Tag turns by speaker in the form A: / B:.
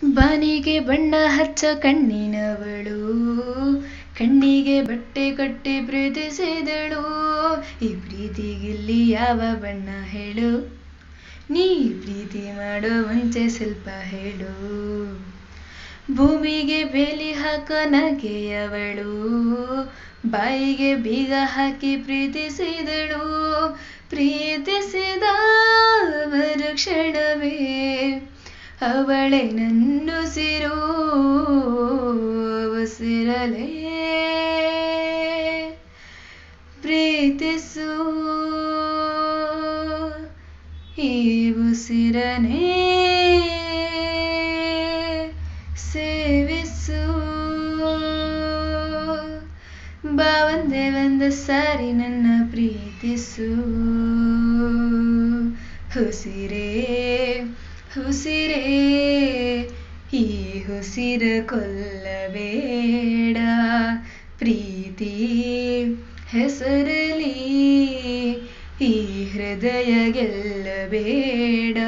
A: ಬಾನಿಗೆ ಬಣ್ಣ ಹಚ್ಚ ಕಣ್ಣಿನವಳು, ಕಣ್ಣಿಗೆ ಬಟ್ಟೆ ಕಟ್ಟಿ ಪ್ರೀತಿಸಿದಳು. ಈ ಪ್ರೀತಿಗಿಲ್ಲಿ ಯಾವ ಬಣ್ಣ ಹೇಳು, ನೀ ಪ್ರೀತಿ ಮಾಡೋ ಮುಂಚೆ ಸ್ವಲ್ಪ ಹೇಳು. ಭೂಮಿಗೆ ಬೇಲಿ ಹಾಕ ನಗೆಯವಳು, ಬಾಯಿಗೆ ಬೀಗ ಹಾಕಿ ಪ್ರೀತಿಸಿದಳು. ಪ್ರೀತಿಸಿದ ಮರುಕ್ಷಣವೇ ಅವಳೇ ನನ್ನುಸಿರು, ಉಸಿರಲೇ ಪ್ರೀತಿಸು, ಈ ಉಸಿರನೇ ಸೇವಿಸು. ಬಾ ಒಂದೇ ಒಂದು ಸಾರಿ ನನ್ನ ಪ್ರೀತಿಸು. ಉಸಿರೇ ಉಸಿರೇ ಈ ಉಸಿರ ಕೊಲ್ಲಬೇಡ, ಪ್ರೀತಿ ಹೆಸರಲಿ ಈ ಹೃದಯ ಗೆಲ್ಲಬೇಡ.